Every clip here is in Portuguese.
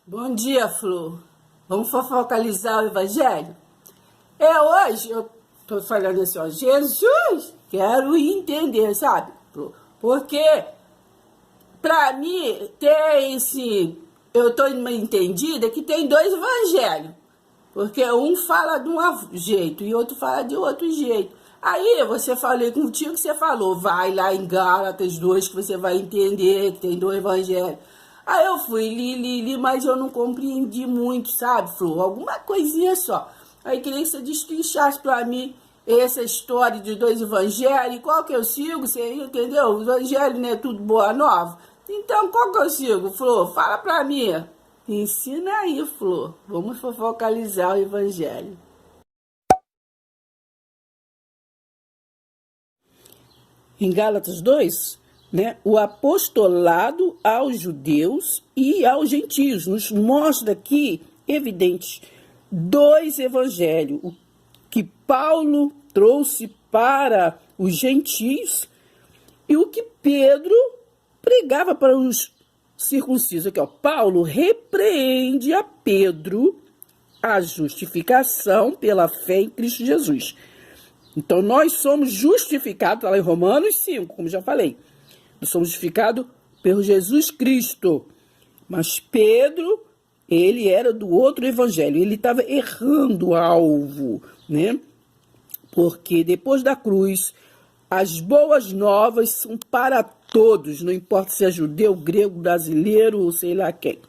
Bom dia, Flor. Vamos focalizar o Evangelho? Hoje eu tô falando assim, ó, Jesus, quero entender, sabe, Flor? Porque, pra mim, tem esse... Eu tô entendida que tem dois evangelhos. Porque um fala de um jeito e outro fala de outro jeito. Aí você falei contigo que você falou, vai lá em Gálatas 2 que você vai entender que tem dois evangelhos. Aí eu fui, li, mas eu não compreendi muito, sabe, Flor? Alguma coisinha só. Aí queria que você destrinchasse pra mim essa história de dois evangelhos, qual que eu sigo, você entendeu? O evangelho não é tudo boa nova. Então, qual que eu sigo, Flor? Fala pra mim. Ensina aí, Flor. Vamos focalizar o evangelho. Em Gálatas 2, né, o apostolado aos judeus e aos gentios nos mostra aqui, evidente, dois evangelhos. O que Paulo trouxe para os gentios e o que Pedro pregava para os circuncisos. Aqui, ó, Paulo repreende a Pedro a justificação pela fé em Cristo Jesus. Então, nós somos justificados, está lá em Romanos 5, como já falei. Nós somos justificados por Jesus Cristo. Mas Pedro, ele era do outro evangelho. Ele estava errando o alvo, né? Porque depois da cruz, as boas novas são para todos. Não importa se é judeu, grego, brasileiro ou sei lá quem.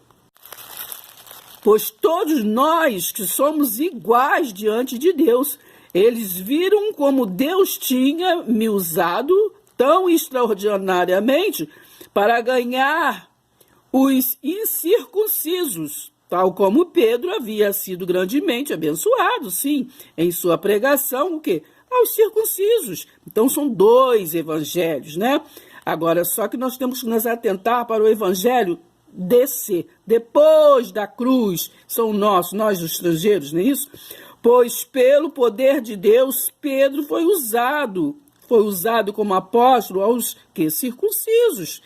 Pois todos nós que somos iguais diante de Deus, eles viram como Deus tinha me usado tão extraordinariamente para ganhar os incircuncisos, tal como Pedro havia sido grandemente abençoado, sim, em sua pregação, o quê? Aos circuncisos. Então são dois evangelhos, né? Agora, só que nós temos que nos atentar para o evangelho descer, depois da cruz, são nós os estrangeiros, não é isso? Pois pelo poder de Deus, Pedro foi usado como apóstolo aos que circuncisos,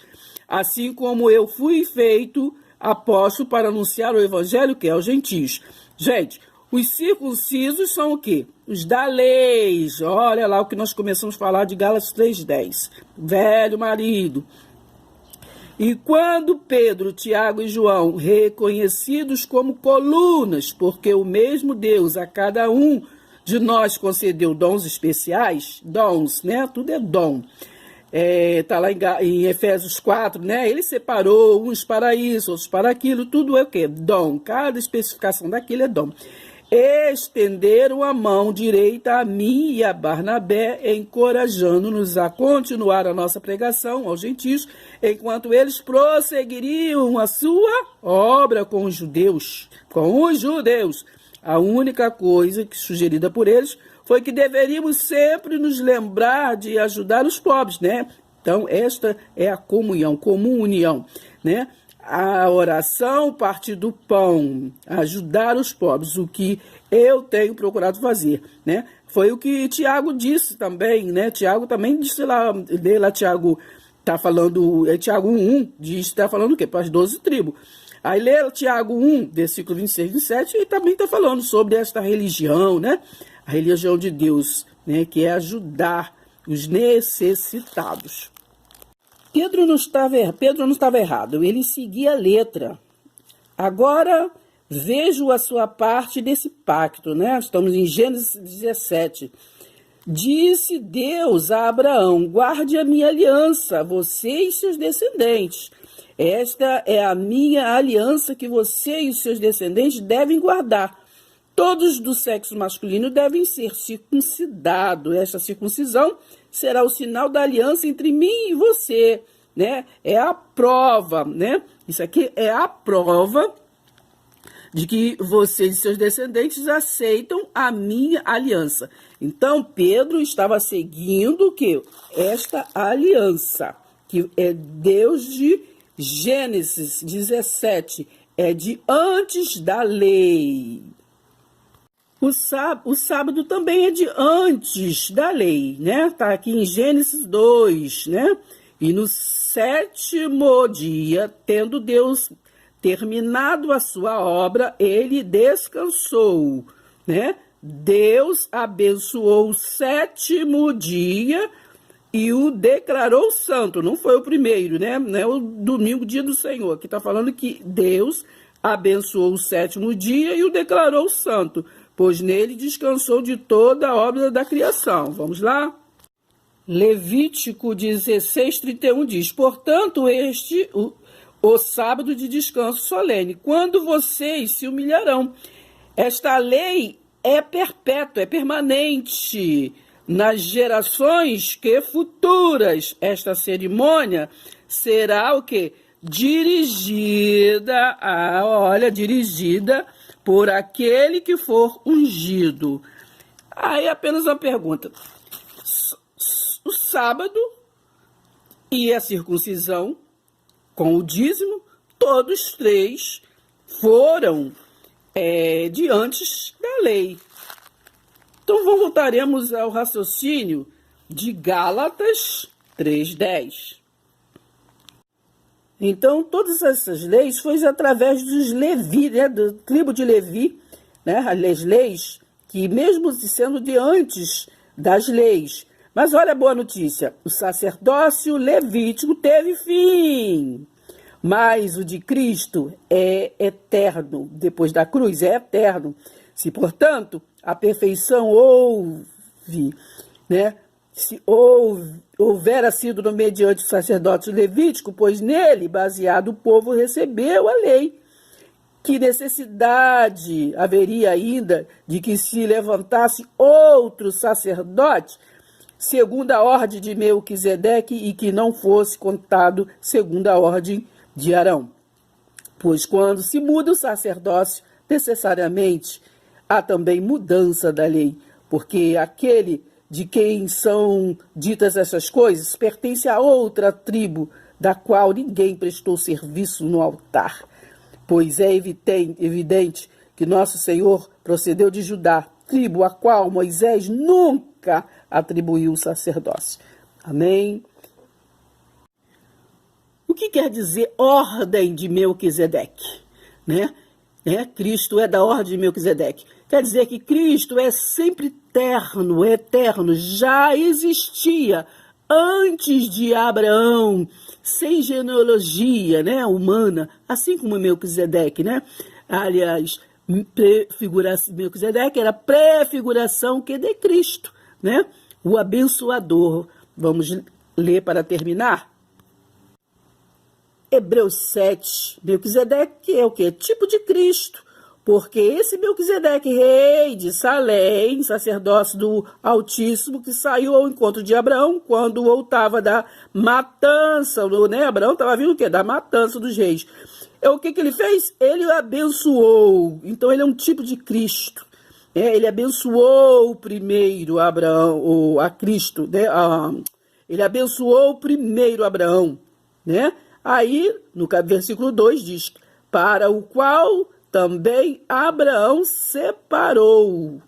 assim como eu fui feito apóstolo para anunciar o evangelho que é aos gentios. Gente, os circuncisos são o quê? Os da lei. Olha lá o que nós começamos a falar de Gálatas 3:10. Velho marido. E quando Pedro, Tiago e João, reconhecidos como colunas, porque o mesmo Deus a cada um de nós concedeu dons especiais, dons, né? Tudo é dom. Tá lá em Efésios 4, né? Ele separou uns para isso, outros para aquilo, tudo é o quê? Dom. Cada especificação daquilo é dom. Estenderam a mão direita a mim e a Barnabé, encorajando-nos a continuar a nossa pregação aos gentios, enquanto eles prosseguiriam a sua obra com os judeus. A única coisa que sugerida por eles foi que deveríamos sempre nos lembrar de ajudar os pobres, né? Então, esta é a comunhão, comum união, né? A oração, o partir do pão, ajudar os pobres, o que eu tenho procurado fazer, né? Foi o que Tiago disse também, né? Tiago também disse lá, Tiago tá falando, Tiago 1:1, está falando o quê? Para as 12 tribos. Aí lê Tiago 1, versículo 26 e 27, e também está falando sobre esta religião, né? A religião de Deus, né? Que é ajudar os necessitados. Pedro não estava errado, ele seguia a letra. Agora, vejo a sua parte desse pacto, né? Estamos em Gênesis 17. Disse Deus a Abraão, guarde a minha aliança, você e seus descendentes. Esta é a minha aliança que você e os seus descendentes devem guardar. Todos do sexo masculino devem ser circuncidados. Esta circuncisão será o sinal da aliança entre mim e você, né? É a prova, né? Isso aqui é a prova de que vocês e seus descendentes aceitam a minha aliança. Então, Pedro estava seguindo o quê? Esta aliança, que é Deus de Gênesis 17, é de antes da lei. O sábado também é de antes da lei, né? Tá aqui em Gênesis 2, né? E no sétimo dia, tendo Deus terminado a sua obra, ele descansou, né? Deus abençoou o sétimo dia e o declarou santo. Não foi o primeiro, né? Não é o domingo, dia do Senhor. Aqui está falando que Deus abençoou o sétimo dia e o declarou santo, pois nele descansou de toda a obra da criação. Vamos lá? Levítico 16:31 diz: portanto, o sábado de descanso solene, quando vocês se humilharão. Esta lei é perpétua, é permanente nas gerações que futuras. Esta cerimônia será o quê? Dirigida por aquele que for ungido. Aí apenas uma pergunta. O sábado e a circuncisão com o dízimo, todos três foram de antes da lei. Então voltaremos ao raciocínio de Gálatas 3:10. Então todas essas leis foram através dos Levi, né, do tribo de Levi, né, as leis que mesmo sendo de antes das leis. Mas olha a boa notícia, o sacerdócio levítico teve fim, mas o de Cristo é eterno, depois da cruz é eterno. Se, portanto, a perfeição houvera sido mediante o sacerdócio levítico, pois nele, baseado, o povo recebeu a lei. Que necessidade haveria ainda de que se levantasse outro sacerdote segundo a ordem de Melquisedeque e que não fosse contado segundo a ordem de Arão? Pois quando se muda o sacerdócio, necessariamente há também mudança da lei, porque aquele de quem são ditas essas coisas pertence a outra tribo, da qual ninguém prestou serviço no altar. Pois é evidente que nosso Senhor procedeu de Judá, tribo a qual Moisés nunca atribuiu o sacerdócio. Amém? O que quer dizer ordem de Melquisedeque? Né? Cristo é da ordem de Melquisedeque. Quer dizer que Cristo é sempre eterno, já existia antes de Abraão, sem genealogia, né, humana, assim como Melquisedeque, né? Aliás, Melquisedeque era prefiguração que de Cristo, né? O abençoador. Vamos ler para terminar? Hebreus 7, Melquisedeque é o quê? Tipo de Cristo, porque esse Melquisedeque, rei de Salém, sacerdócio do Altíssimo, que saiu ao encontro de Abraão quando voltava da matança, né? Abraão estava vindo o quê? Da matança dos reis. O que ele fez? Ele o abençoou. Então ele é um tipo de Cristo. Ele abençoou primeiro Abraão, a Cristo, né? Ele abençoou primeiro Abraão, né? Aí, no versículo 2 diz, para o qual também Abraão separou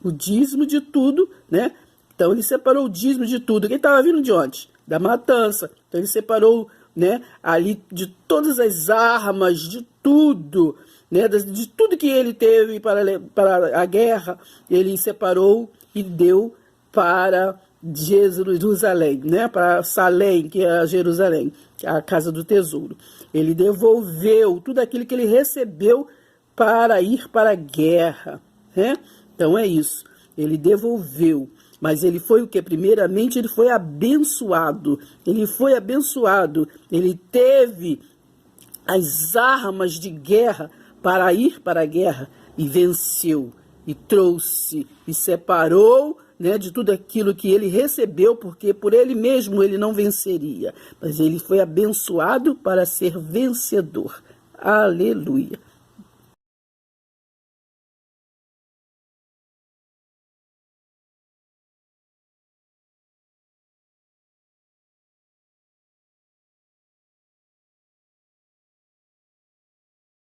o dízimo de tudo, né? Então ele separou o dízimo de tudo. Quem estava vindo de onde? Da matança. Então ele separou, né, ali de todas as armas, de tudo, né, de tudo que ele teve para a guerra, ele separou e deu para Jerusalém, né, para Salém, que é Jerusalém, a casa do tesouro. Ele devolveu tudo aquilo que ele recebeu para ir para a guerra, né? Então é isso, ele devolveu, mas ele foi o que? Primeiramente ele foi abençoado, ele teve as armas de guerra para ir para a guerra e venceu, e trouxe, e separou, né, de tudo aquilo que ele recebeu, porque por ele mesmo ele não venceria, mas ele foi abençoado para ser vencedor. Aleluia.